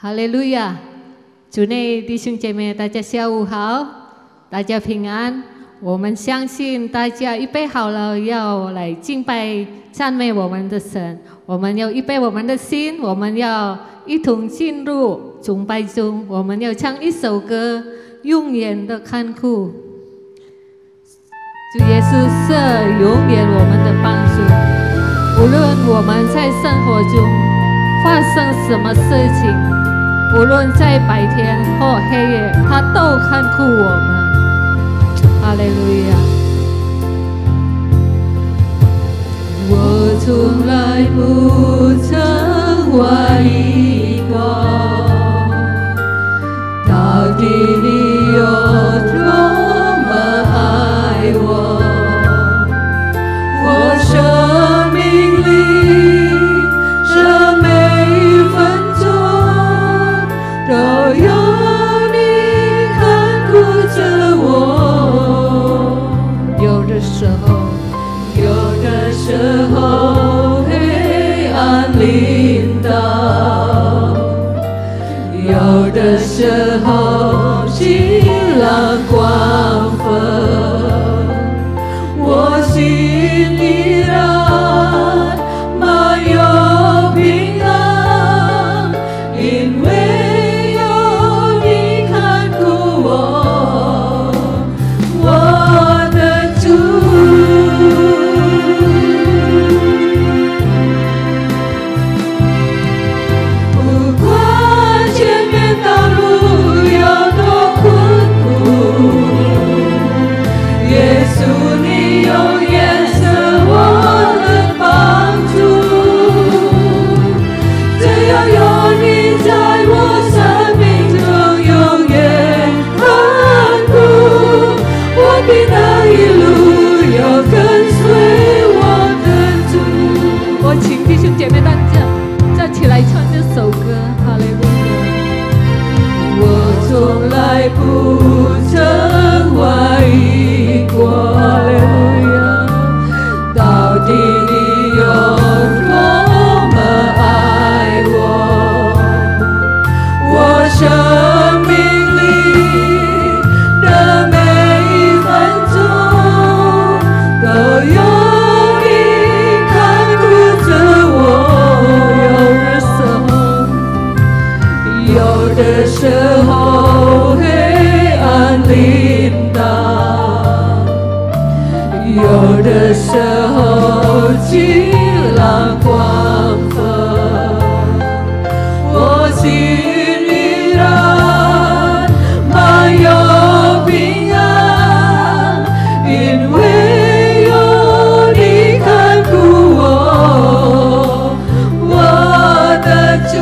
哈利路亚！主内弟兄姐妹，大家下午好，大家平安。我们相信大家预备好了，要来敬拜赞美我们的神。我们要预备我们的心，我们要一同进入崇拜中。我们要唱一首歌，永远的看顾。主耶稣是永远我们的帮助，无论我们在生活中发生什么事情，无论在白天或黑夜，他都看顾我们。哈利路亚！我从来不曾怀疑过，到底你有多么爱我，我生命里这每一分钟都有你看顾着我。有的时候黑暗临到，有的时候晴朗光风，我心依然满有平安，因为有你看顾我，我的主。不管前面道路有多困苦，耶稣你永远是我的帮助，只要有你在我生命中永远看顾，我必能一路有跟随我的主。我请弟兄姐妹大家站起来唱这首歌，哈利路亚。我从来不曾怀疑过，哈利路亚，到底你有多么爱我，我生命里的每一分钟都有你看顾着我。有的时候黑暗临到，有的时候晴朗光风，我心依然满有平安，因为有你看顾我，我的主。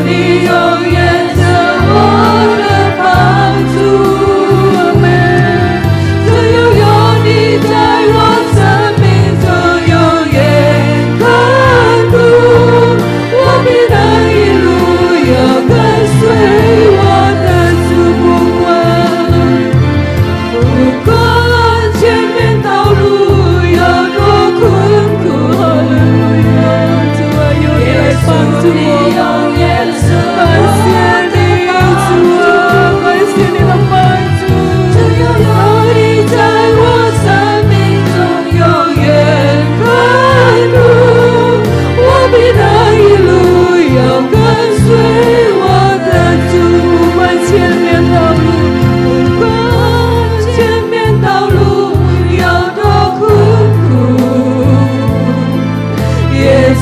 你永远是我的帮助，只要有你在我生命中永远看顾，我必能一路有跟随我的主。不管前面道路有多困苦，哈利路亚，主啊，有你来帮助我。感谢你，主啊，感谢你的帮助。只要有你在我生命中永远看顾，我必能一路有跟随我的主。不管前面道路，不管前面道路有多困苦，耶稣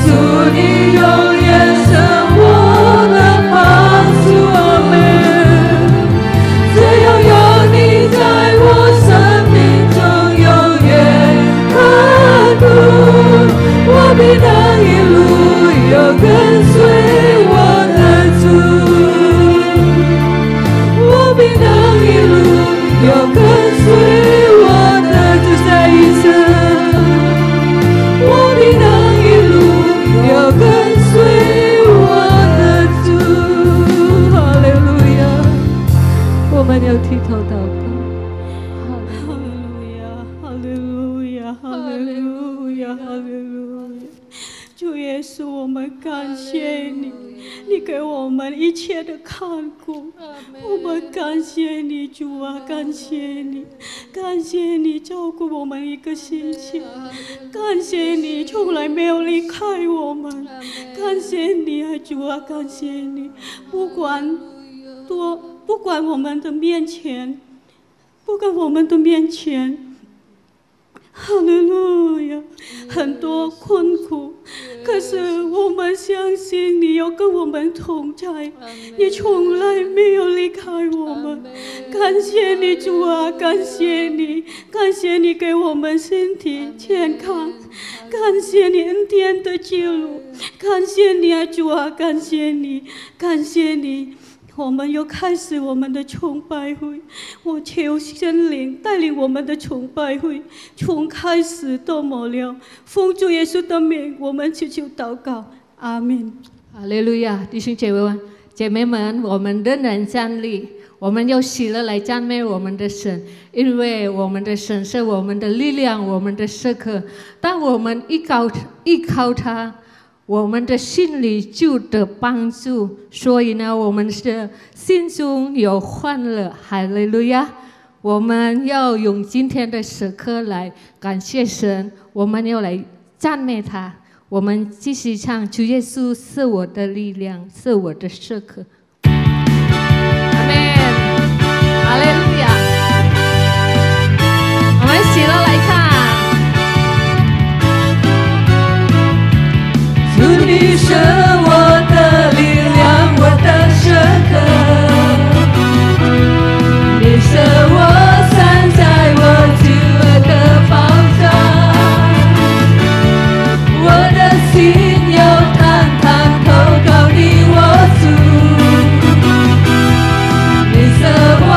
你永远是我的帮助，阿们。只要有你在我生命中永远看顾，我必能一路有跟随我的主，我必能一路有跟随我的主。再一次，我必能一路有跟随我的主。们要低头祷告。哈利路亚，哈利路亚，哈利路亚，哈利路亚！主耶稣，我们感谢你，你给我们一切的看顾，我们感谢你，主啊，感谢你，感谢你照顾我们一个星期，感谢你从来没有离开我们，感谢你啊，主啊，感谢你，不管我们的面前，哈利路亚，很多困苦，可是我们相信你要跟我们同在，你从来没有离开我们。感谢你，主啊，感谢你，感谢你给我们身体健康，感谢你恩典的记录，感谢你啊，主啊，感谢你，感谢你。我们又开始我们的崇拜会，我求圣灵带领我们的崇拜会，从开始到末了，奉主耶稣的名，我们祈求祷告，阿门。哈利路亚！弟兄姐妹们，我们仍然站立，我们要喜乐来赞美我们的神，因为我们的神是我们的力量，我们的时刻。当我们依靠他，我们的心里就得帮助，所以呢，我们的心中有欢乐。哈利路亚！我们要用今天的时刻来感谢神，我们要来赞美他。我们继续唱：主耶稣是我的力量，是我的时刻。阿门！哈利路亚！我们喜乐来唱。主你是我的力量，我的时刻，你是我站在我饥饿的保障，我的心要坦坦投靠你，我主，你是我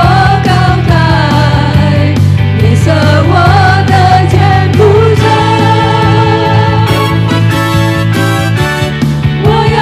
高台，你是我的坚固城。我要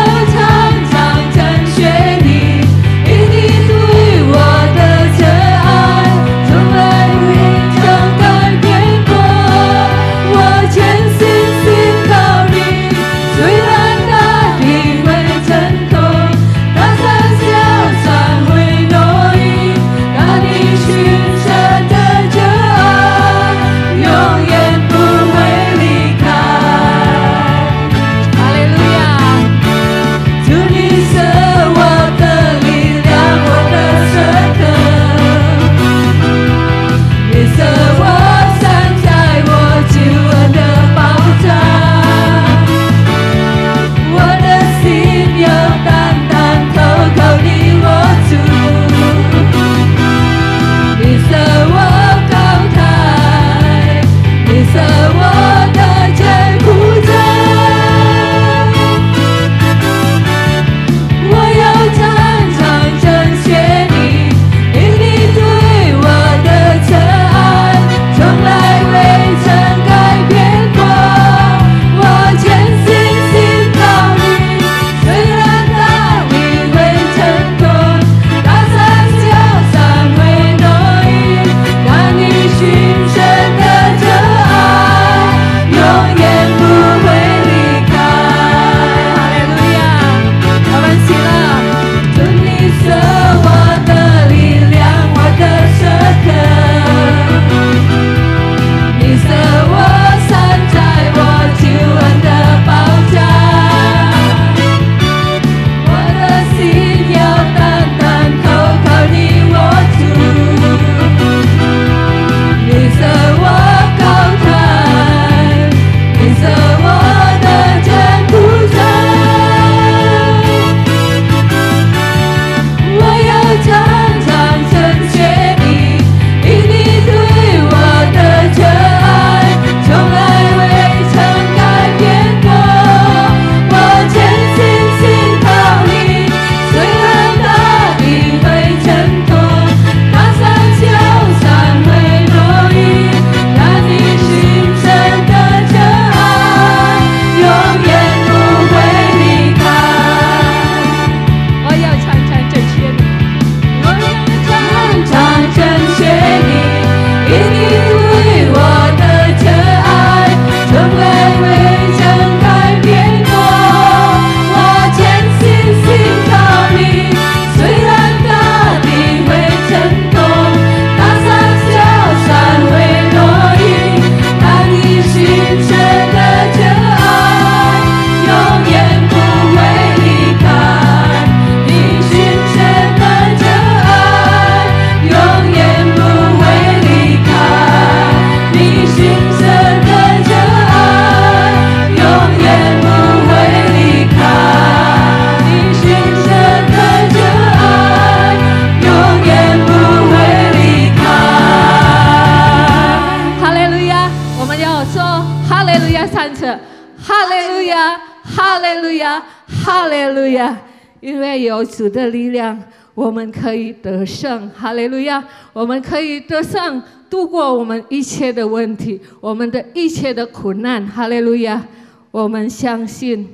利路亚，哈利路亚！因为有主的力量，我们可以得胜，哈利路亚！我们可以得胜，度过我们一切的问题，我们的一切的苦难，哈利路亚！我们相信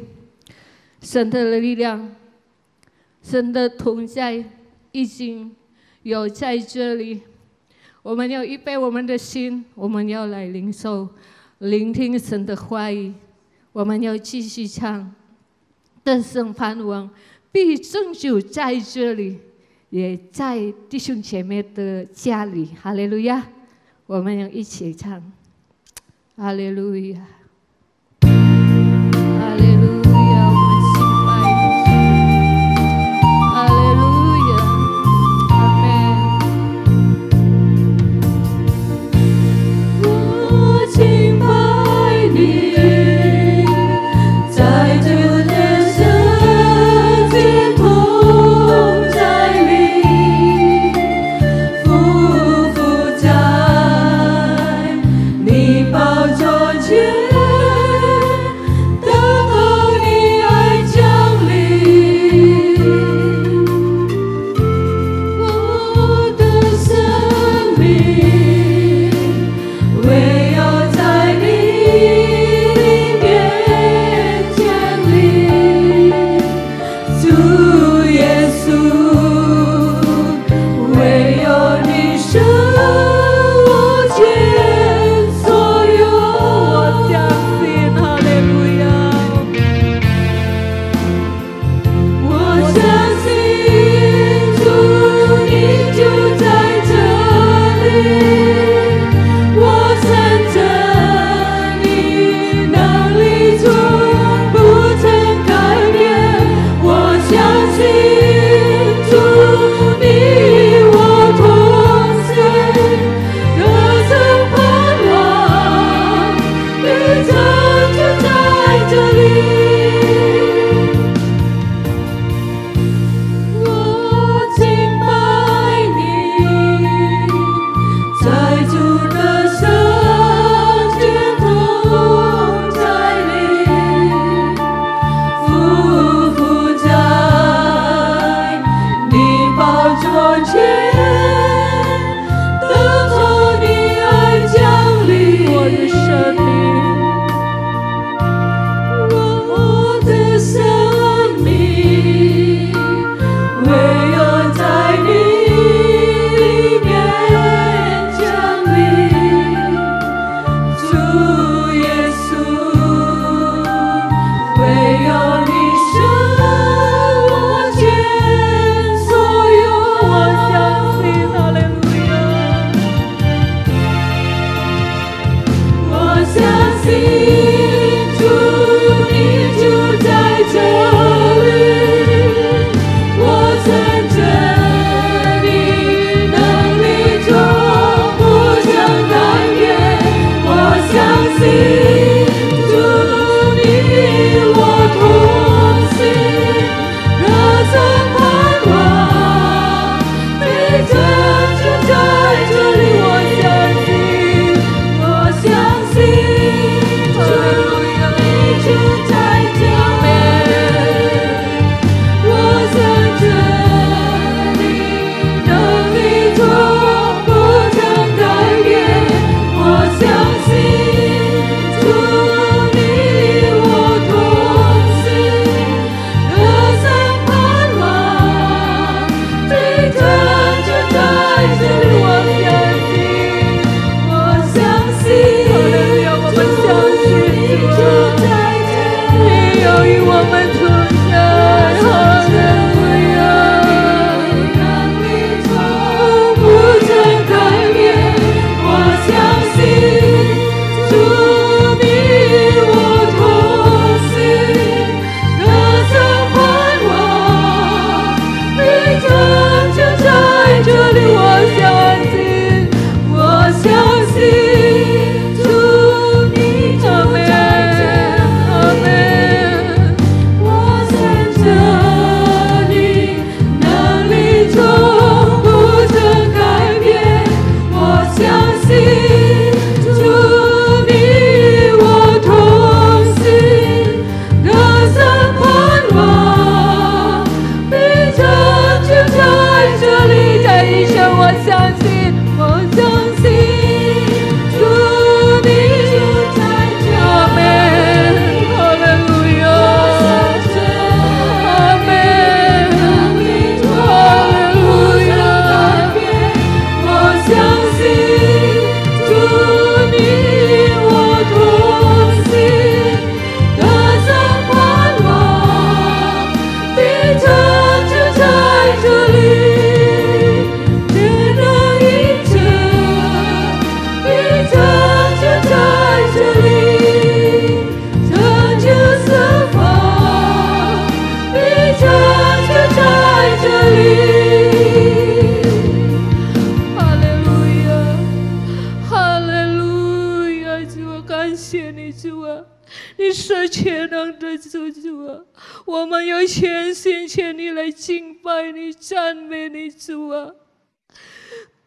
神的力量，神的同在已经有在这里。我们要预备我们的心，我们要来领受、聆听神的话语。我们要继续唱，得胜盼望必终究在这里，也在弟兄姐妹的家里。哈利路亚！我们要一起唱，哈利路亚，哈利路亚！我们敬拜你，哈利路亚，阿门。我敬拜你。你抱着肩。相信，我相信，主你就在这。阿门，哈利路亚，阿门，哈利路亚，我相信，主你与我同行，得胜盼望，必成就在这里。你是全能的主啊，我们要全心全意来敬拜你、赞美你，主啊！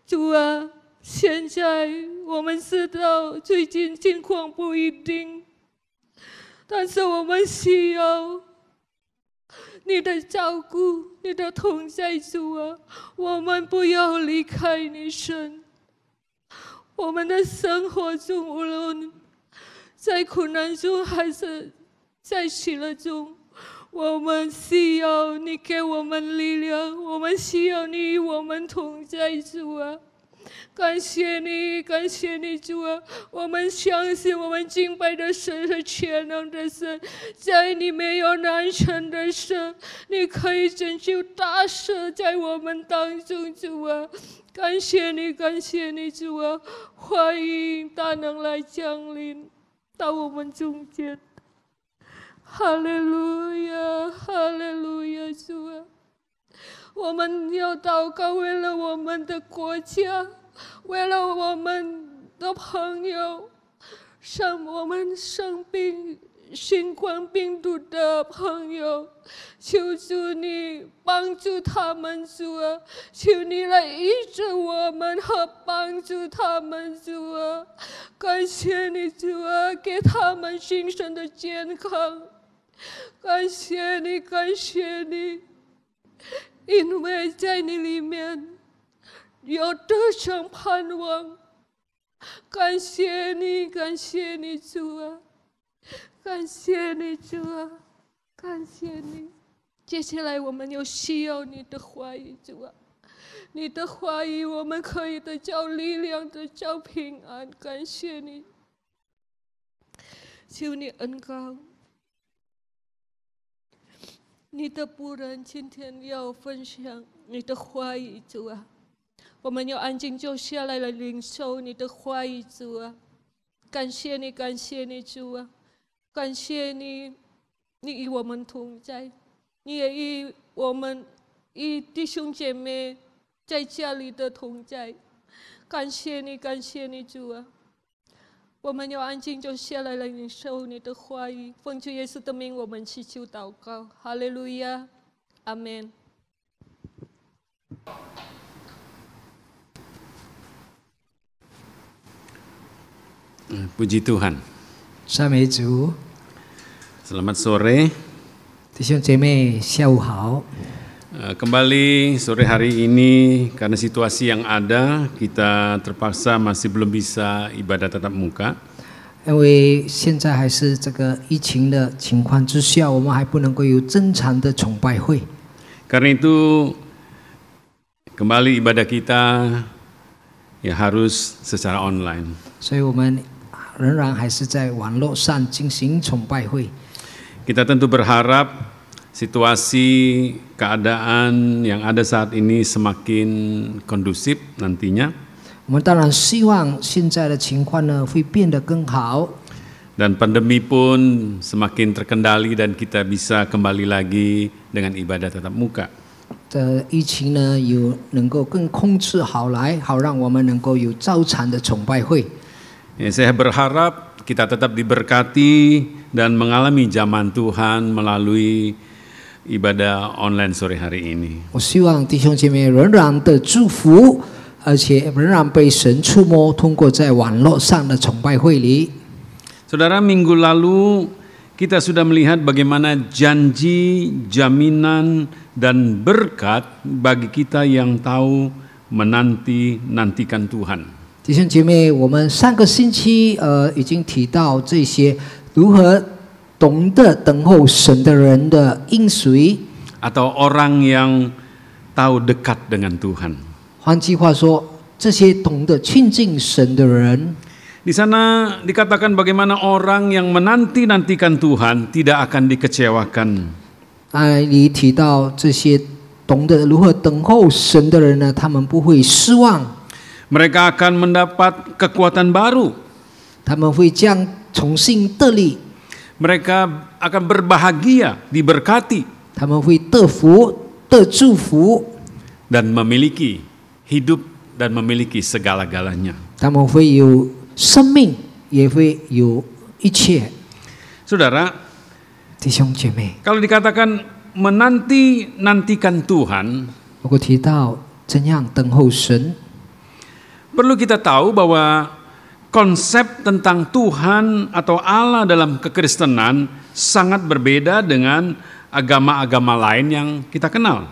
主啊，现在我们知道最近情况不一定，但是我们需要你的照顾、你的同在，主啊！我们不要离开你神。我们的生活中，无论在苦难中还是在喜乐中，我们需要你给我们力量，我们需要你与我们同在，主啊！感谢你，感谢你，主啊！我们相信我们敬拜的神是全能的神，在你没有难成的事，你可以拯救大事在我们当中，主啊！感谢你，感谢你，主啊！欢迎大能来降临到我们中间。哈利路亚，哈利路亚，主啊！我们要祷告，为了我们的国家，为了我们的朋友，我们生病新冠病毒的朋友，求主你帮助他们，主啊！求你来医治我们和帮助他们，主啊！感谢你，主啊，给他们精神的健康。感谢你，感谢你，因为在你里面有得胜盼望。感谢你，感谢你，主啊！感谢你，主啊！感谢你。接下来我们有需要你的话语，主啊！你的话语我们可以得着力量，得着平安。感谢你，求你恩膏你的仆人今天要分享你的话语，主啊！我们要安静坐下来领受你的话语，主啊！感谢你，感谢你，主啊！感谢你，你与我们同在，你也与我们与弟兄姐妹在家里的同在。感谢你，感谢你，主啊！我们要安静坐下来领受你的话语，奉主耶稣的名，我们祈求祷告，哈利路亚，阿们。Puji Tuhan. 赞美主。 Selamat sore. 弟兄姐妹，下午好。 Kembali sore hari ini karena situasi yang ada, kita terpaksa masih belum bisa ibadah tatap muka. 因为现在还是这个疫情的情况之下，我们还不能够有正常的崇拜会。 Karena itu kembali ibadah kita ya harus secara online. 所以我们仍然还是在网络上进行崇拜会。 Kita tentu berharap situasi keadaan yang ada saat ini semakin kondusif nantinya. 我们当然希望现在的情况呢会变得更好。 Dan pandemi pun semakin terkendali dan kita bisa kembali lagi dengan ibadah tatap muka. 这疫情呢有能够更控制好来，好让我们能够有照常的崇拜会。 Saya berharap kita tetap diberkati dan mengalami zaman Tuhan melalui ibadah online sore hari ini. 我希望弟兄姐妹仍然的祝福，而且仍然被神触摸，通过在网络上的崇拜会里。 Saudara, minggu lalu kita sudah melihat bagaimana janji, jaminan, dan berkat bagi kita yang tahu menanti-nantikan Tuhan. 弟兄姐妹，我们上个星期已经提到这些如何懂得等候神的人的应许， atau orang yang tahu dekat dengan Tuhan. 换句话说，这些懂得亲近神的人， Di sana dikatakan bagaimana orang yang menanti-nantikan Tuhan tidak akan dikecewakan. 你提到这些懂得如何等候神的人呢，他们不会失望， Mereka akan mendapat kekuatan baru. 他们会将重新得力， Mereka akan berbahagia, diberkati, 他们会得福、得祝福， dan memiliki hidup dan memiliki segala-galanya. 他们会有生命，也会有一切。 Saudara, 弟兄姐妹， kalau dikatakan menanti-nantikan Tuhan, 如果提到怎样等候神， perlu kita tahu bahwa konsep tentang Tuhan atau Allah dalam kekristenan sangat berbeda dengan agama-agama lain yang kita kenal.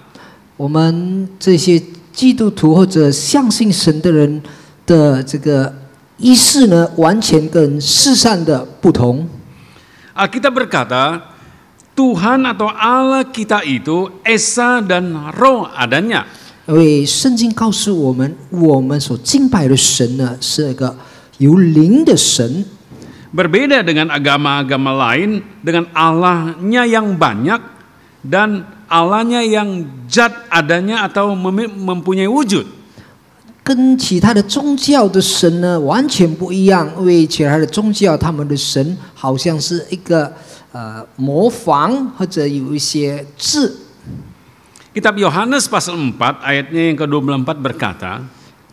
我们这些基督徒或者相信神的人的这个意识呢，完全跟世上的不同。 Alkitab berkata, Tuhan atau Allah kita itu Esa dan Roh adanya. 因为圣经告诉我们，我们所敬拜的神呢，是一个有灵的神。 Berbeda dengan agama-agama lain, dengan Allahnya yang banyak dan Allahnya yang zat adanya atau mempunyai wujud. 跟其他的宗教的神呢完全不一样，因为其他的宗教他们的神好像是一个模仿或者有一些字。 Kitab Yohanes pasal 4 ayatnya yang ke-24 berkata,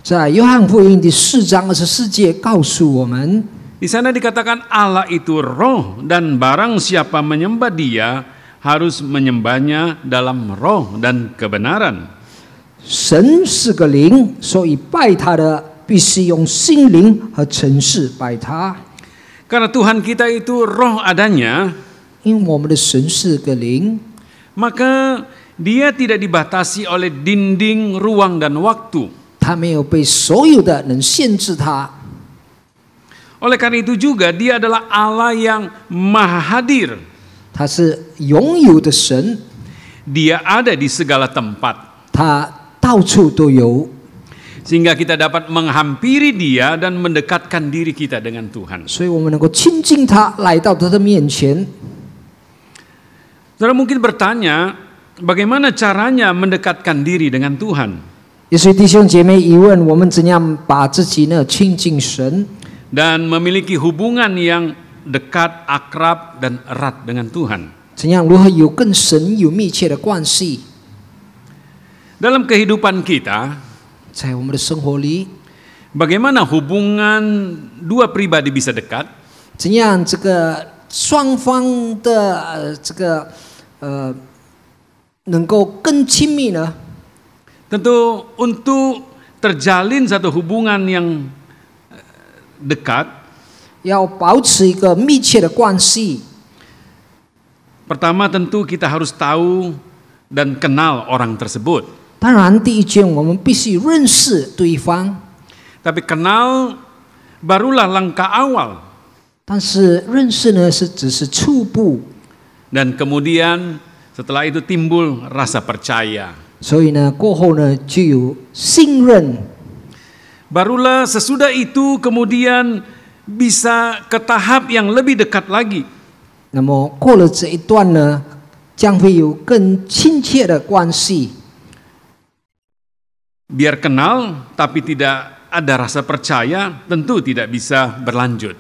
在约翰福音第4章24节告诉我们， di sana dikatakan Allah itu roh dan barang siapa menyembah Dia harus menyembahnya dalam roh dan kebenaran. 神是个灵，所以拜他的必须用心灵和诚实拜他。 Karena Tuhan kita itu roh adanya, 因为我们的神是个灵， maka Dia tidak dibatasi oleh dinding, ruang, dan waktu. 他没有被所有的能限制他。 Oleh karena itu juga Dia adalah Allah yang maha hadir. 他是拥有的神， Dia ada di segala tempat. 他到处都有， Sehingga kita dapat menghampiri Dia dan mendekatkan diri kita dengan Tuhan. 所以我们能够亲近他，来到他的面前。 Saudara mungkin bertanya, bagaimana caranya mendekatkan diri dengan Tuhan? 也许弟兄姐妹疑问：我们怎样把自己呢亲近神， Dan memiliki hubungan yang dekat, akrab, dan erat dengan Tuhan. 怎样如何有跟神有密切的关系？ Dalam kehidupan kita, 在我们的生活里， bagaimana hubungan dua pribadi bisa dekat? 怎样这个双方的能够更亲密呢？ Tentu untuk terjalin satu hubungan yang dekat, 要保持一个密切的关系， pertama tentu kita harus tahu dan kenal orang tersebut. 当然第一件我们必须认识对方， Tapi kenal barulah langkah awal. 但是认识呢只是初步， Dan kemudian setelah itu timbul rasa percaya. 所以呢过后呢就有信任， Barulah sesudah itu kemudian bisa ke tahap yang lebih dekat lagi. 那么过了这一段呢，将会有更亲切的关系。 Biar kenal tapi tidak ada rasa percaya, tentu tidak bisa berlanjut.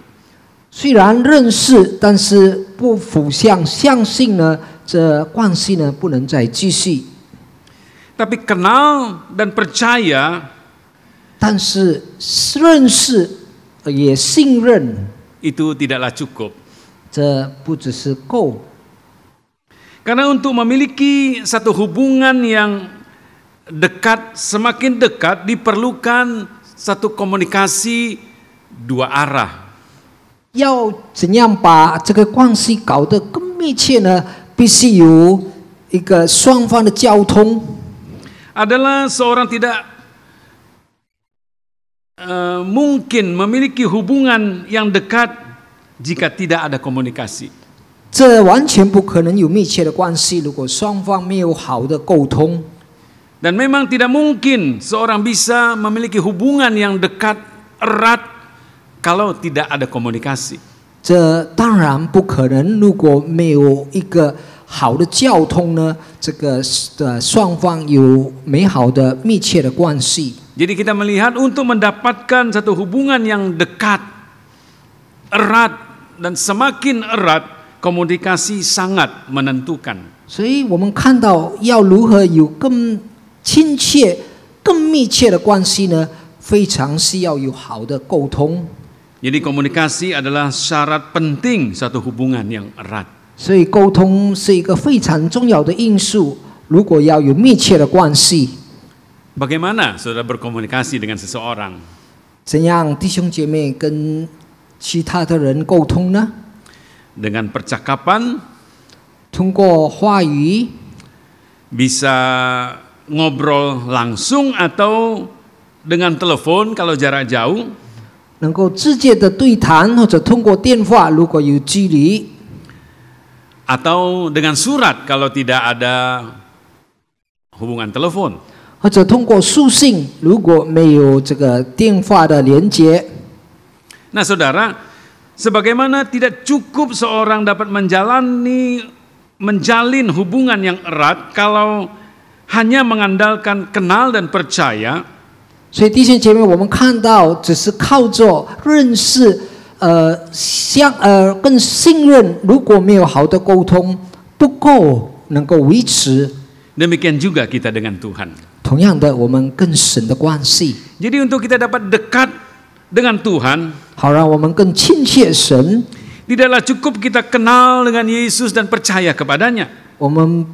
虽然认识，但是不互相相信呢，这关系呢不能再继续。 Tapi kenal dan percaya 但是认识也信任， itu tidaklah cukup. 这不只是够。 Karena untuk memiliki satu hubungan yang dekat, semakin dekat diperlukan satu komunikasi dua arah. 要怎样把这个关系搞得更密切呢？必须有一个双方的交通。 Adalah seorang tidak mungkin memiliki hubungan yang dekat jika tidak ada komunikasi. 这完全不可能有密切的关系，如果双方没有好的沟通。 Dan memang tidak mungkin seorang bisa memiliki hubungan yang dekat, erat, kalau tidak ada komunikasi. 这当然不可能，如果没有一个好的交通呢，这个双方有美好的密切的关系。 Jadi kita melihat untuk mendapatkan satu hubungan yang dekat, erat, dan semakin erat, komunikasi sangat menentukan. 所以我们看到要如何有更亲切、更密切的关系呢？非常需要有好的沟通。 Jadi komunikasi adalah syarat penting satu hubungan yang erat. 所以沟通是一个非常重要的因素。如果要有密切的关系， Bagaimana saudara berkomunikasi dengan seseorang? 怎样弟兄姐妹跟其他的人沟通呢？ Dengan percakapan, 通过话语， bisa ngobrol langsung atau dengan telepon kalau jarak jauh, 能够直接的对谈，或者通过电话，如果有距离， atau dengan surat kalau tidak ada hubungan telepon. 或者通过书信，如果没有这个电话的连接。 Nah saudara, sebagaimana tidak cukup seorang dapat menjalin hubungan yang erat kalau hanya mengandalkan kenal dan percaya, 所以弟兄姐妹，我们看到只是靠着认识，更信任，如果没有好的沟通，不够能够维持。 demikian juga kita dengan Tuhan. 同样的，我们跟神的关系， Jadi untuk kita dapat dekat dengan Tuhan, 好让我们更亲切神。 tidaklah cukup kita kenal dengan Yesus dan percaya kepadanya. 我们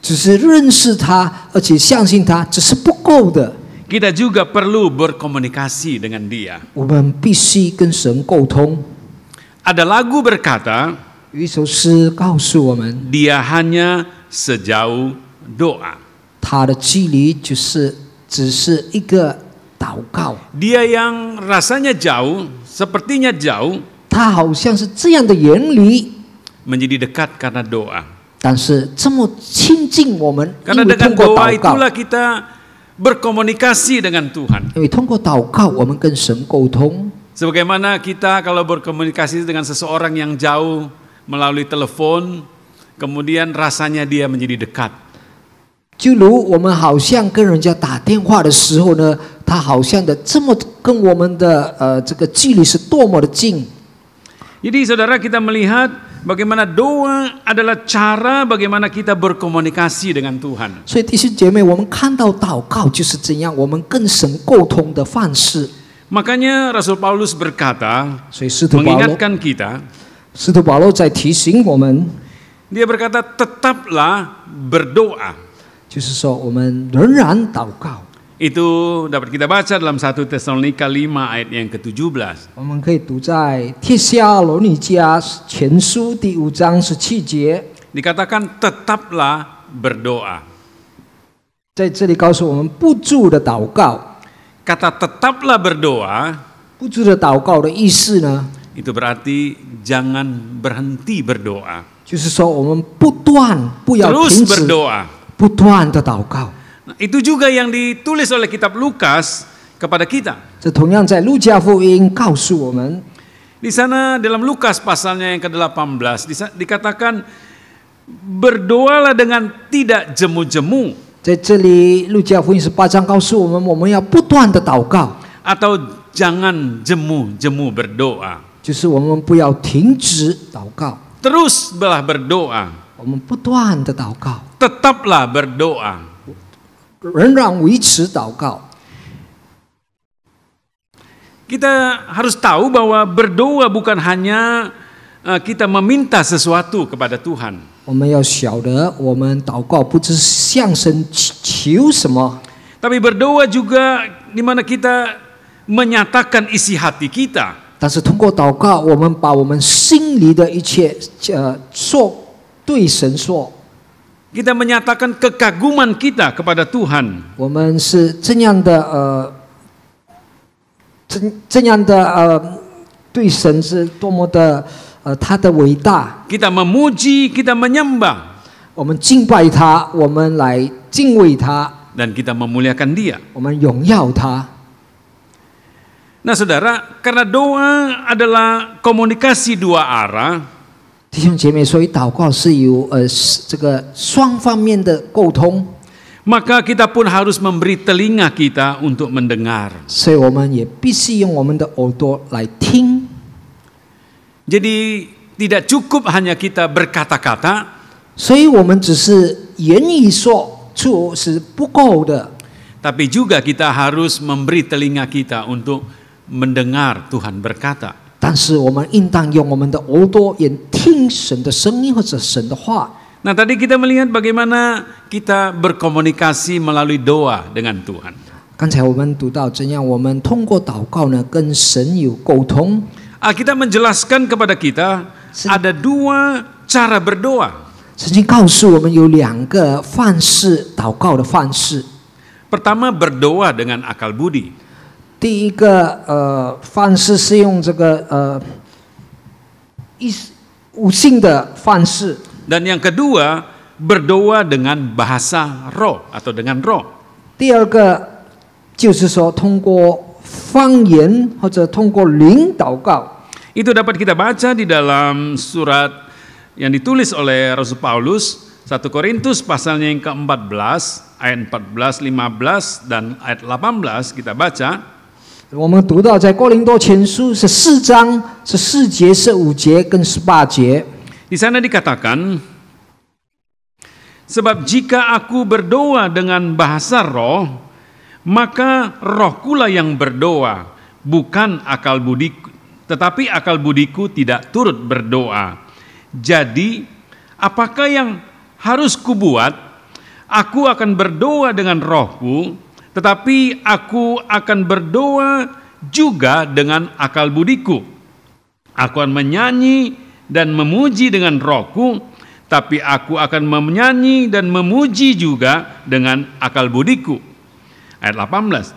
只是认识他，而且相信他，只是不够的。 Kita juga perlu berkomunikasi dengan Dia. 我们必须跟神沟通。 Ada lagu berkata, 有一首诗告诉我们， Dia hanya sejauh doa. 他的距离只是一个祷告。 Dia yang rasanya jauh, sepertinya jauh, 他好像是这样的远离， menjadi dekat karena doa. 但是这么亲近我们，因 Karena 为 dengan 通过 doa 祷告， itulah kita berkomunikasi dengan Tuhan. 因为通过祷告，我们跟神沟通。 Sebagaimana kita kalau berkomunikasi dengan seseorang yang jauh melalui telepon, kemudian rasanya dia menjadi dekat. 就如我们好像跟人家打电话的时候呢，他好像的这么跟我们的这个距离是多么的近。 Jadi saudara, kita melihat bagaimana doa adalah cara bagaimana kita berkomunikasi dengan Tuhan. 所以弟兄姐妹，我们看到祷告就是怎样我们跟神沟通的方式。 Makanya Rasul Paulus berkata, 所以使徒保罗， mengingatkan kita, 使徒保罗在提醒我们， dia berkata tetaplah berdoa. 就是说我们仍然祷告。 Itu dapat kita baca dalam 1 Tesalonika 5 ayat yang ke-17. 我们可以读在帖撒罗尼迦前书第5章17节， Dikatakan tetaplah berdoa. 在这里告诉我们不住的祷告。 Kata tetaplah berdoa 不住的祷告的意思呢， itu berarti jangan berhenti berdoa. 就是说我们不断不要 Terus 停止， berdoa. 不断的祷告。 Nah, itu juga yang ditulis oleh kitab Lukas kepada kita. 这同样在路加福音告诉我们， Di sana dalam Lukas pasalnya yang ke-18 dikatakan berdoalah dengan tidak jemu-jemu 在这里路加福音18章告诉我们，我们要不断的祷告， atau jangan jemu-jemu berdoa. 就是我们不要停止祷告， Teruslah berdoa. 我们不断的祷告， Tetaplah berdoa. 仍然维持祷告。 Kita harus tahu bahwa berdoa bukan hanya kita meminta sesuatu kepada Tuhan. 我们要晓得，我们祷告不只是向神求什么， Tapi berdoa juga di mana kita menyatakan isi hati kita. 但是通过祷告，我们把我们心里的一切说对神说， Kita menyatakan kekaguman kita kepada Tuhan. 我们是这样的这样的对神是多么的他的伟大。 Kita memuji, kita menyembah, 我们敬拜他，我们来敬畏他， dan kita memuliakan Dia. 我们荣耀他。 Nah, saudara, karena doa adalah komunikasi dua arah, 弟兄姐妹，所以祷告是有这个双方面的沟通， maka kita pun harus memberi telinga kita untuk mendengar. 所以我们也必须用我们的耳朵来听。 Jadi tidak cukup hanya kita berkata-kata, 所以我们只是言语说出是不够的， tapi juga kita harus memberi telinga kita untuk mendengar Tuhan berkata. 但是我们应当用我们的耳朵也听神的声音或者神的话。 Nah, tadi kita melihat bagaimana kita berkomunikasi melalui doa dengan Tuhan. 刚才我们读到怎样我们通过祷告呢跟神有沟通。 Alkitab menjelaskan kepada kita ada dua cara berdoa. 圣经告诉我们有两个方式祷告的方式。 Pertama, berdoa dengan akal budi. 第一个方式是用这个悟性的方式。 Dan yang kedua, berdoa dengan bahasa roh atau dengan roh. 第二个就是说通过方言或者通过灵祷告。 Itu dapat kita baca di dalam surat yang ditulis oleh Rasul Paulus, 1 Korintus pasalnya yang ke-14, ayat 14, 15 dan ayat 18 kita baca. 我们读到在哥林多前书是4章是4节、15节跟18节。 Di sana dikatakan, sebab jika aku berdoa dengan bahasa roh, maka rohkulah yang berdoa, bukan akal budiku, tetapi akal budiku tidak turut berdoa. Jadi, apakah yang harus kubuat? Aku akan berdoa dengan rohku, tetapi aku akan berdoa juga dengan akal budiku. Aku akan menyanyi dan memuji dengan rohku, tapi aku akan menyanyi dan memuji juga dengan akal budiku. Ayat 18,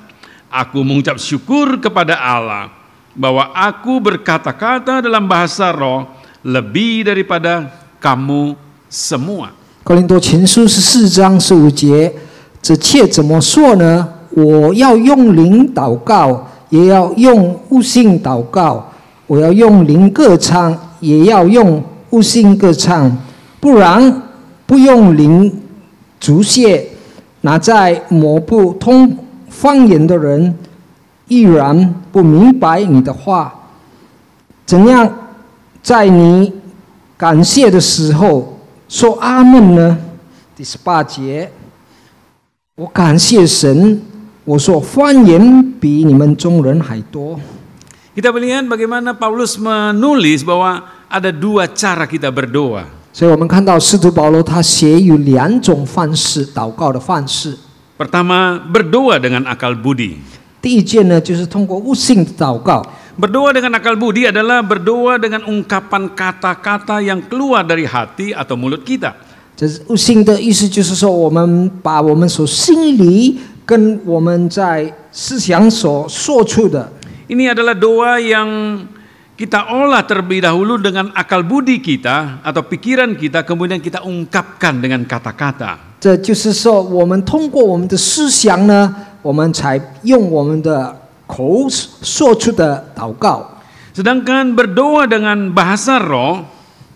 aku mengucap syukur kepada Allah bahwa aku berkata-kata dalam bahasa roh lebih daripada kamu semua. 哥林多前书14章15节，这切怎么说呢？我要用灵祷告，也要用悟性祷告；我要用灵歌唱，也要用悟性歌唱。不然，不用灵足谢，那在摸不通方言的人，依然不明白你的话。怎样在你感谢的时候说阿门呢？第18节，我感谢神，我说方言比你们中人还多。 Kita melihat bagaimana Paulus menulis bahwa ada dua cara kita berdoa. 所以我们看到使徒保罗他写有2种方式祷告的方式。 Pertama, berdoa dengan akal budi. 第一件呢，就是通过悟性的祷告。 Berdoa dengan akal budi adalah berdoa dengan ungkapan kata-kata yang keluar dari hati atau mulut kita. 这悟性的意思就是说，我们把我们所心里跟我们在思想所说出的， Ini adalah doa yang kita olah terlebih dahulu dengan akal budi kita atau pikiran kita, kemudian kita ungkapkan dengan kata-kata. 这就是说，我们通过我们的思想呢，我们才用我们的口说出的祷告。 Sedangkan berdoa dengan bahasa roh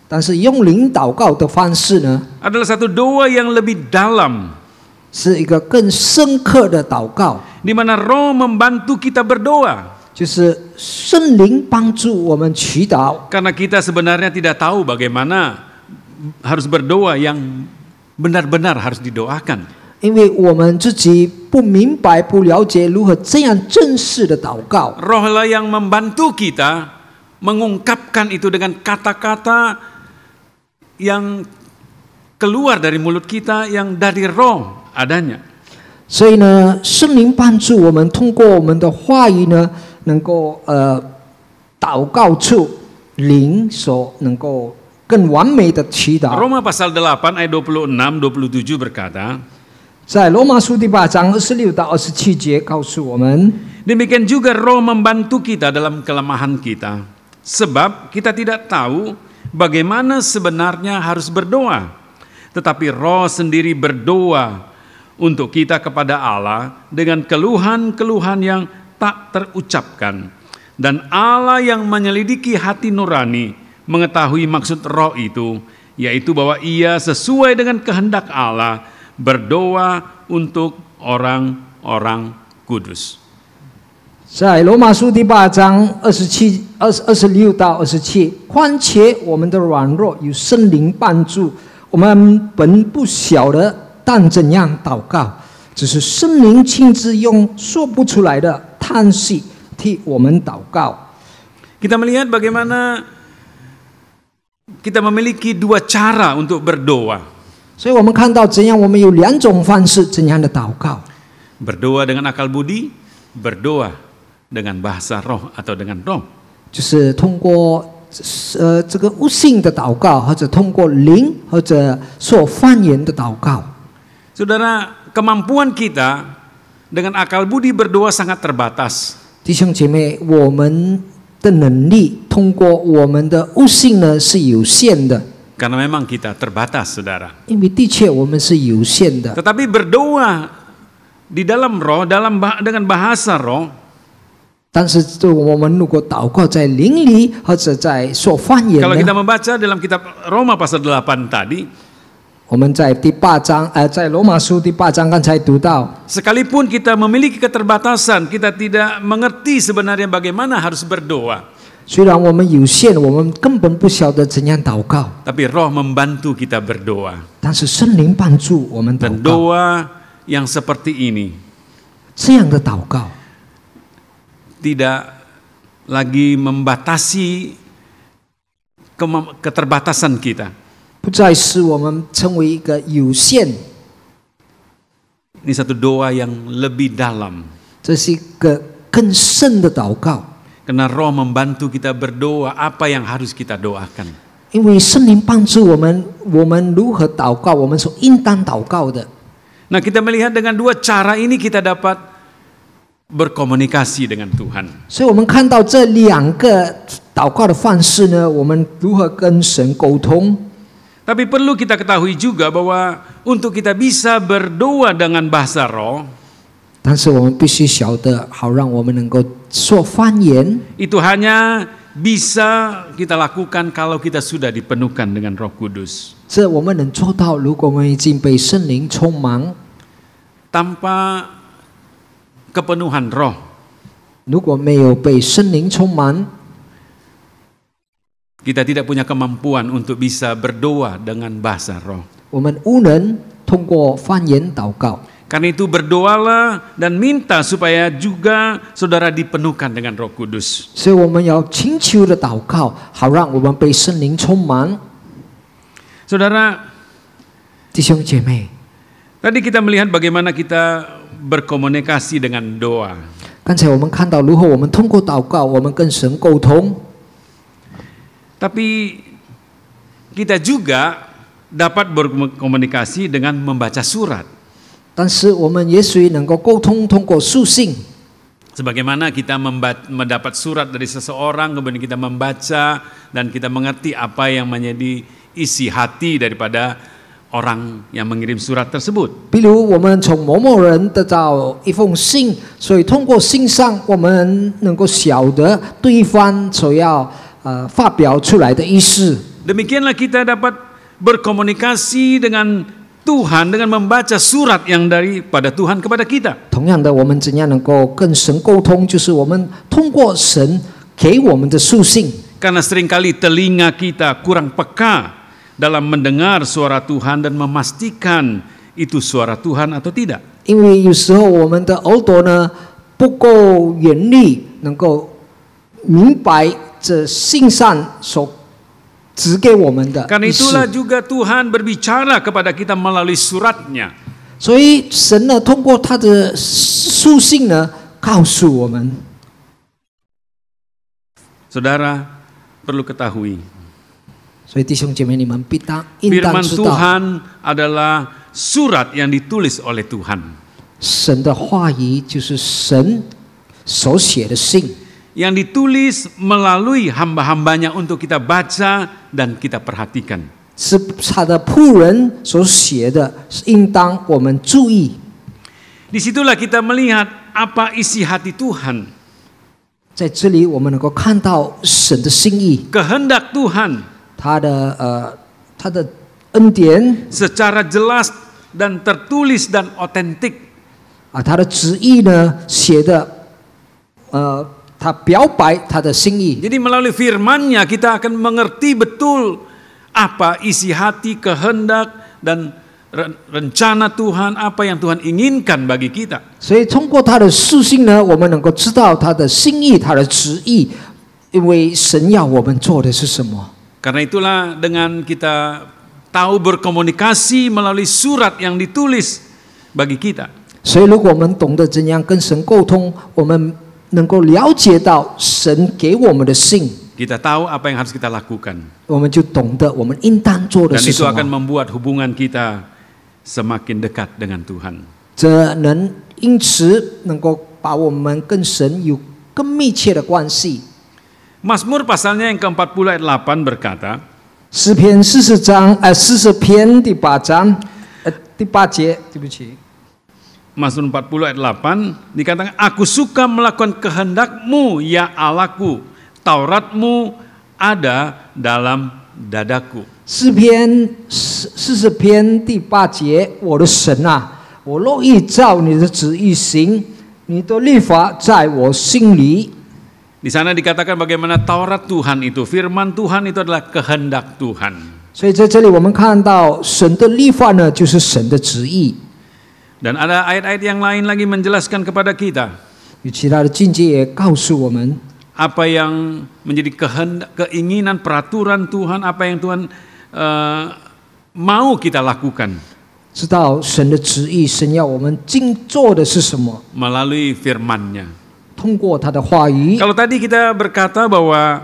但是用灵祷告的方式呢， adalah satu doa yang lebih dalam, 是一个更深刻的祷告， di mana roh membantu kita berdoa. 就是圣灵帮助我们祈祷。 Karena kita sebenarnya tidak tahu bagaimana harus berdoa yang benar-benar harus didoakan. 因为我们自己不明白、不了解如何这样正式的祷告， Rohlah yang membantu kita mengungkapkan itu dengan kata-kata yang keluar dari mulut kita yang dari roh adanya. 所以呢，圣灵帮助我们通过我们的话语呢，能够祷告出灵所能够更完美的祈祷。 Roma pasal 8 ayat 26-27 berkata, 在罗马书第8章26到27节告诉我们， Demikian juga Roh membantu kita dalam kelemahan kita. Sebab kita tidak tahu bagaimana sebenarnya harus berdoa. Tetapi Roh sendiri berdoa untuk kita kepada Allah dengan keluhan-keluhan yang tak terucapkan. Dan Allah yang menyelidiki hati nurani mengetahui maksud Roh itu, yaitu bahwa Ia sesuai dengan kehendak Allah berdoa untuk orang-orang kudus. 在罗马书第8章26到27，况且我们的软弱有圣灵帮助，我们本不晓得但怎样祷告，只是圣灵亲自用说不出来的叹息替我们祷告。 Kita melihat bagaimana kita memiliki dua cara untuk berdoa. 所以我们看到怎样我们有2种方式怎样的祷告， Berdoa dengan akal budi, berdoa dengan bahasa roh atau dengan roh. 就是通过这个悟性的祷告，或者通过灵或者说方言的祷告。 Saudara, kemampuan kita dengan akal budi berdoa sangat terbatas. 弟兄姐妹，我们的能力通过我们的悟性呢是有限的， Karena memang kita terbatas, saudara. 因为的确我们是有限的。 Tetapi berdoa di dalam roh, dengan bahasa roh, 但是我们如果祷告在灵里或者在说方言 kalau kita 呢， membaca dalam kitab Roma pasal 8 tadi, 我们在第8章在罗马书第8章刚才读到， sekalipun kita memiliki keterbatasan, kita tidak mengerti sebenarnya bagaimana harus berdoa. 虽然我们有限，我们根本不晓得怎样祷告， Tapi roh membantu kita berdoa. 但是圣灵帮助我们祷 Dan 告。 doa yang seperti ini 这样的祷告 tidak lagi membatasi keterbatasan kita. 不再使我们成为一个有限， Ini satu doa yang lebih dalam. 这是一个更深的祷告。 Karena roh membantu kita berdoa apa yang harus kita doakan. 因为圣灵帮助我们如何祷告，我们所应当祷告的。 Nah, kita melihat dengan dua cara ini kita dapat berkomunikasi dengan Tuhan. 所以我们看到这2个祷告的方式呢，我们如何跟神沟通。 Tapi perlu kita ketahui juga bahwa untuk kita bisa berdoa dengan bahasa roh, 但是我们必须晓得，好让我们能够说方言， itu hanya bisa kita lakukan kalau kita sudah dipenuhkan dengan Roh Kudus. 这我们能做到。如果我们已经被圣灵充满， Tanpa kepenuhan roh, 如果没有被圣灵充满， kita tidak punya kemampuan untuk bisa berdoa dengan bahasa roh. 我们无能通过方言祷告。 Karena itu berdoalah dan minta supaya juga saudara dipenuhkan dengan Roh Kudus. 所以我们要请求的祷告，好让我们被圣灵充满。 Saudara, 弟兄姐妹， tadi kita melihat bagaimana kita berkomunikasi dengan doa. 刚才我们看到如何我们通过祷告，我们跟神沟通。 Tapi kita juga dapat berkomunikasi dengan membaca surat. 但是我们也许能够沟通，通过书信。 Sebagaimana kita mendapat surat dari seseorang, kemudian kita membaca dan kita mengerti apa yang menjadi isi hati daripada orang yang mengirim surat tersebut. 比如我们从某某人得到一封信，所以通过信上我们能够晓得对方所要发表出来的意思。 Demikianlah kita dapat berkomunikasi dengan Tuhan dengan membaca surat yang daripada Tuhan kepada kita. 同样的，我们怎样能够跟神沟通？就是我们通过神给我们的书信。 Karena seringkali telinga kita kurang peka dalam mendengar suara Tuhan dan memastikan itu suara Tuhan atau tidak. 因为有时候我们的耳朵呢不够严厉，能够明白这信上所指给我们的 Karena 意思。 itulah juga Tuhan berbicara kepada kita melalui suratnya. 所以神呢，通过他的书信呢，告诉我们。 Saudara perlu ketahui, 所以弟兄姐妹，你们应当 firman 知道， Tuhan adalah surat yang ditulis oleh Tuhan. 神的话语就是神手写的信， Yang ditulis melalui hamba-hambanya untuk kita baca dan kita perhatikan. 是他的仆人所写的，应当我们注意。 Disitulah kita melihat apa isi hati Tuhan, 在这里，我们能够看到神的心意， kehendak Tuhan 他的恩典 secara jelas dan tertulis dan otentik. 啊，他的旨意呢写的，他表白他的心意。 Jadi melalui firman-Nya kita akan mengerti betul apa isi hati, kehendak dan rencana Tuhan, apa yang Tuhan inginkan bagi kita. 所以通过他的书信呢，我们能够知道他的心意、他的旨意，因为神要我们做的是什么。 Karena itulah dengan kita tahu berkomunikasi melalui surat yang ditulis bagi kita, 所以如果我们懂得怎样跟神沟通，我们能够了解到神给我们的信， kita tahu apa yang harus kita lakukan. 我们就懂得我们应当做的 Dan 是 itu 什 akan 么。 membuat hubungan kita semakin dekat dengan Tuhan. 这能因此能够把我们跟神有更密切的关系。 Mazmur pasalnya yang ke-40 ayat 8 berkata, 诗篇40篇第8章，第8节，对不起。 Mazmur 40 ayat 8 dikatakan, Aku suka melakukan kehendak-Mu ya Allahku, Taurat-Mu ada dalam dadaku. 诗篇40篇第8节，我的神啊，我乐意照你的旨意行，你的律法在我心里。 Di sana dikatakan bagaimana Taurat Tuhan itu, firman Tuhan itu adalah kehendak Tuhan. 所以在这里我们看到神的律法呢，就是神的旨意。 Dan ada ayat-ayat yang lain lagi menjelaskan kepada kita 有其他的境界也告诉我们， apa yang menjadi kehendak, keinginan, peraturan Tuhan, apa yang Tuhan mau kita lakukan 知道神的旨意，神要我们做的是什么， melalui firman-Nya. 通过他的话语。 Kalau tadi kita berkata bahwa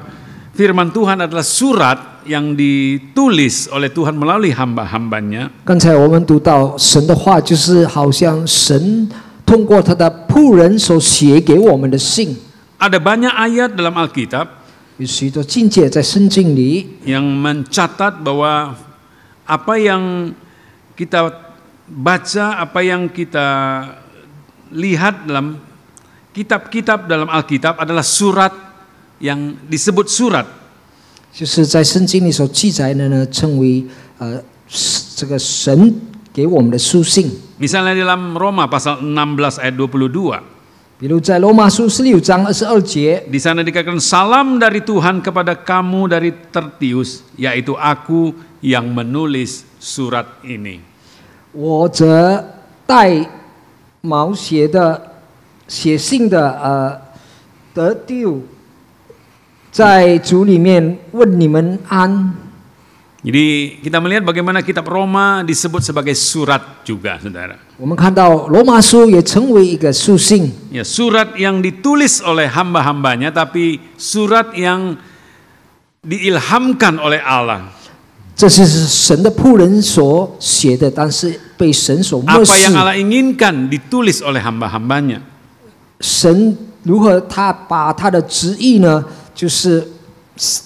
firman Tuhan adalah surat yang ditulis oleh Tuhan melalui hamba-hambanya, 刚才我们读到神的话，就是好像神通过他的仆人所写给我们的信。 ada banyak ayat dalam Alkitab 有许多境界在圣经里， yang mencatat bahwa apa yang kita baca, apa yang kita lihat dalam kitab-kitab dalam Alkitab adalah surat yang disebut surat. 就是在圣经里所记载的呢，称为这个神给我们的书信。 Misalnya dalam Roma pasal 16 ayat 22. 比如在罗马书16章22节， Di sana dikatakan salam dari Tuhan kepada kamu dari Tertius, yaitu aku yang menulis surat ini. 我则带毛写信的得丢，在主里面问你们安。 Jadi kita melihat bagaimana kitab Roma disebut sebagai surat juga, saudara. 我们看到罗马书也成为一个书信， Ya, surat yang ditulis oleh hamba-hambanya, tapi surat yang diilhamkan oleh Allah. 这是神的仆人所写的，但是被神所默 Apa 示 yang。Allah inginkan ditulis oleh hamba-hambanya. 神如何他把他的旨意呢，就是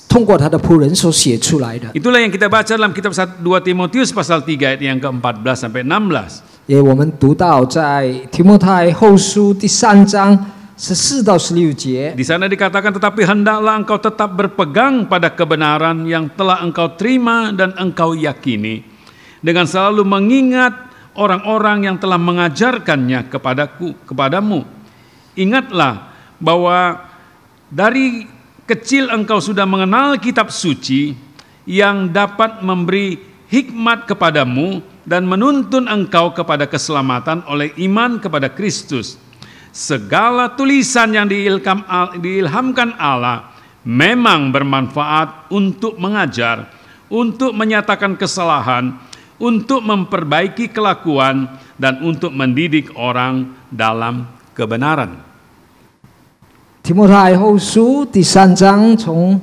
通过他的仆人所写出来的。 Itulah yang kita baca dalam kitab 2 Timotius pasal 3 ayat yang ke-14 sampai 16. 也我们读到在提摩太后书第3章14到16节， Di sana dikatakan, tetapi hendaklah engkau tetap berpegang pada kebenaran yang telah engkau terima dan engkau yakini, dengan selalu mengingat orang-orang yang telah mengajarkannya kepadamu. Ingatlah bahwa dari kecil engkau sudah mengenal kitab suci yang dapat memberi hikmat kepadamu dan menuntun engkau kepada keselamatan oleh iman kepada Kristus. Segala tulisan yang diilhamkan Allah memang bermanfaat untuk mengajar, untuk menyatakan kesalahan, untuk memperbaiki kelakuan, dan untuk mendidik orang dalam kebenaran. 提摩太后书第3章从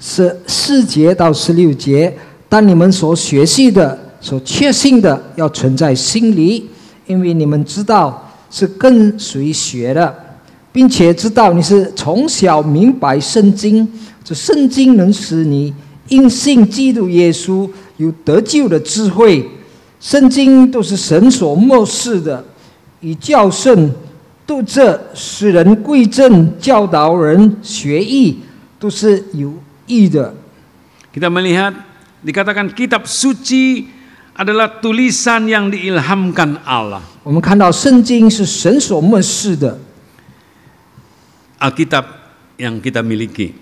14节到16节，但你们所学习的所确信的要存在心里，因为你们知道是跟谁学的，并且知道你是从小明白圣经，这圣经能使你因信基督耶稣有得救的智慧。圣经都是神所默示的，以教训、督责、使人归正、教导人学义，都是有益的。 Kita melihat dikatakan kitab suci adalah tulisan yang diilhamkan Allah. 我们看到圣经是神所默示的， Alkitab yang kita miliki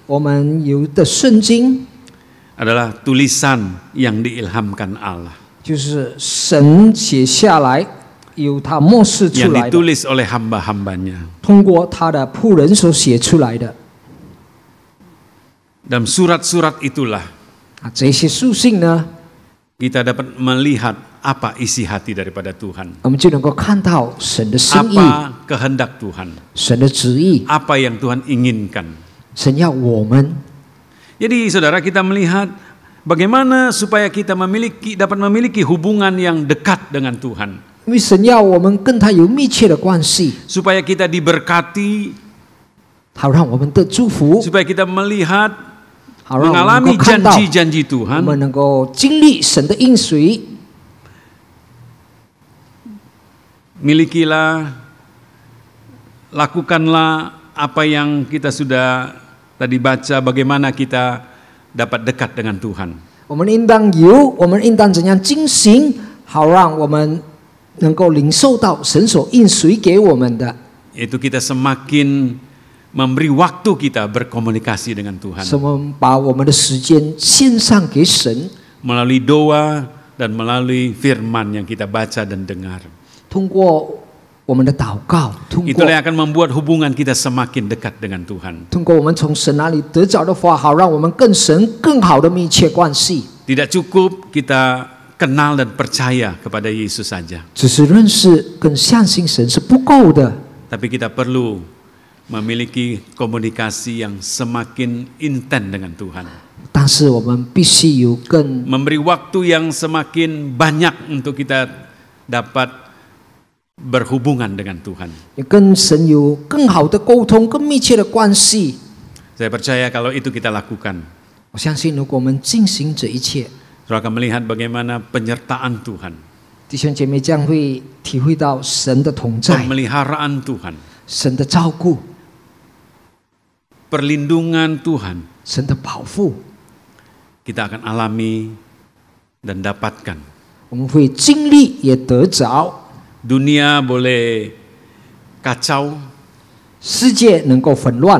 我们有的圣经 adalah tulisan yang diilhamkan Allah. 就是神写下来，由他默示出 Yang 来的， ditulis oleh hamba-hambanya. 通过他的仆人所写出来的。 Dalam surat-surat itulah 这些书信呢， kita dapat melihat apa isi hati daripada Tuhan. 我们就能够看到神的心意， Apa kehendak Tuhan. 神的旨意， Apa yang Tuhan inginkan. 神要我们。 Jadi saudara, kita melihat bagaimana supaya kita dapat memiliki hubungan yang dekat dengan Tuhan. 因为神要我们跟他有密切的关系， Supaya kita diberkati, 好让我们的祝福， supaya kita melihat, 好让我们能 mengalami 够看到， janji-janji 我 Tuhan. 们能够经历神的应许。 Milikilah, lakukanlah apa yang kita sudah tadi baca, bagaimana kita dapat dekat dengan Tuhan. 我们应当有，我们应当怎样进行，好让我们能够领受到神所应许给我们的。 Yaitu kita semakin memberi waktu kita berkomunikasi dengan Tuhan. 是我们把我们的时间献上给神， Melalui doa dan melalui firman yang kita baca dan dengar. 通过我们的祷告，通过 Itulah yang akan membuat hubungan kita semakin dekat dengan Tuhan. 通过我们从神那里得着的话，好让我们跟神更好的密切关系。 Tidak cukup kita kenal dan percaya kepada Yesus saja. 只是认识跟相信神是不够的， Tapi kita perlu memiliki komunikasi yang semakin intens dengan Tuhan. 但是我们必须有更 Memberi waktu yang semakin banyak untuk kita dapat berhubungan dengan Tuhan. 跟神有更好的沟通、更密切的关系。 Saya percaya kalau itu kita lakukan, 我相信，如果我们进行这一切， saudara akan melihat bagaimana penyertaan Tuhan, 弟兄姐妹将会体会到神的同在、 pemeliharaan Tuhan, 神的照顾、 perlindungan Tuhan, 神的保护， kita akan alami dan dapatkan. 我们会经历也得着。 Dunia boleh kacau, 世界能够纷乱，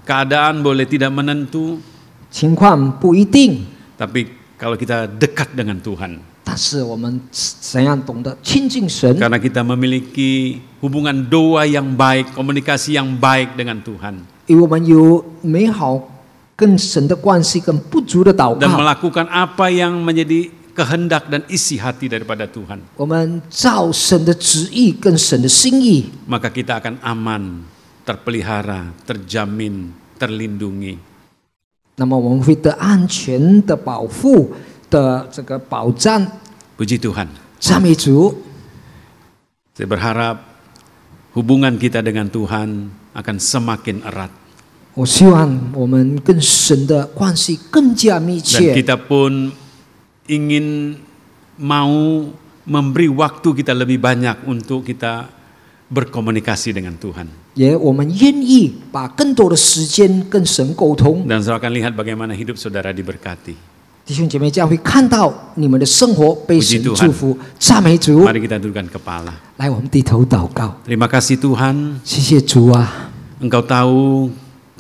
keadaan boleh tidak menentu, 情况不一定， tapi kalau kita dekat dengan Tuhan, 但是我们怎样懂得亲近神？ karena kita memiliki hubungan doa yang baik, komunikasi yang baik dengan Tuhan, 因为我们有美好跟神的关系，跟不足的祷 dan 告， melakukan apa yang menjadi kehendak dan isi hati daripada Tuhan, 我们照神的旨意跟神的心意， maka kita akan aman, terpelihara, terjamin, terlindungi. 那么我们会得安全的保护的这个保障。 Puji Tuhan. 赞美主！ Saya berharap hubungan kita dengan Tuhan akan semakin erat, 我希望我们跟神的关系更加密 dan 切。 kita pun ingin mau memberi waktu kita lebih banyak untuk kita berkomunikasi dengan Tuhan. 也我们愿意把更多的时间跟神沟通。 Dan saudara akan lihat bagaimana hidup saudara diberkati. 弟兄姐妹将会看到你们的生活被神 Puji Tuhan 祝福。赞美主！ Mari kita tundukkan kepala. 来，我们低头祷告。 Terima kasih Tuhan, 谢谢主啊！ Engkau tahu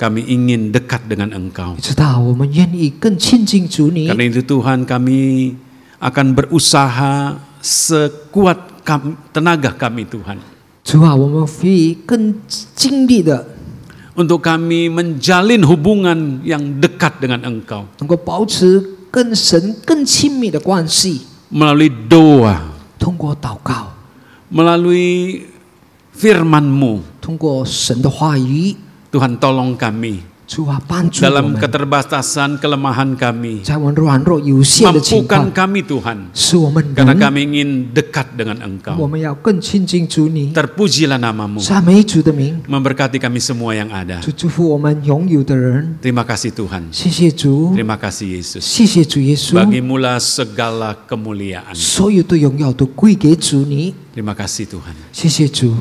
kami ingin dekat dengan Engkau. 你知道我们愿意更亲近主你， Karena itu Tuhan, kami akan berusaha sekuat tenaga kami Tuhan, 主啊，我们会更尽力的 untuk kami menjalin hubungan yang dekat dengan Engkau 能够保持跟神更亲密的关系， melalui doa, 通过祷告， melalui firman-Mu. 通过神的话语。 Tuhan, tolong kami 主啊，帮助我 dalam 们， keterbatasan kelemahan kami. 在我们软弱有限的情 Mampukan 况， kami Tuhan, 使我们 karena 能， kami ingin dekat dengan 我 Engkau. 们要更亲近主你， Terpujilah namamu, 赞美主的名， memberkati kami semua yang ada. 主祝福我们拥有的人。 Terima kasih Tuhan, 谢谢主， terima kasih Yesus. 谢谢主耶稣， Bagimulah segala kemuliaan. 所有的荣耀都归给主你。 Terima kasih Tuhan. 谢谢主，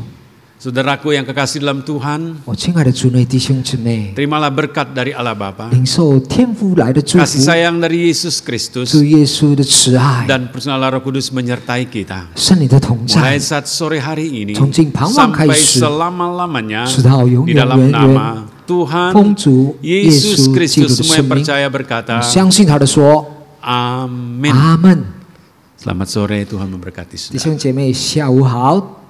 Saudaraku yang kekasih dalam Tuhan, 我亲爱的主内弟兄姊妹， terimalah berkat dari Allah Bapa, 领受天父来的祝 kasih 福， sayang dari Yesus Kristus, 主耶稣的慈爱， dan personal Roh Kudus menyertai kita. 圣灵的同 Mulai 在， saat sore hari ini 从今傍晚开 sampai 始， selama-lamanya 直到永 di 永 dalam 远 nama 远。 Tuhan 奉主耶 Yesus 稣基督 Kristus 的 semua 圣 yang 名， percaya berkata 相信他的说， Amin. 阿门。 Selamat sore, Tuhan memberkati 弟 saudara. 兄姐妹，下午好。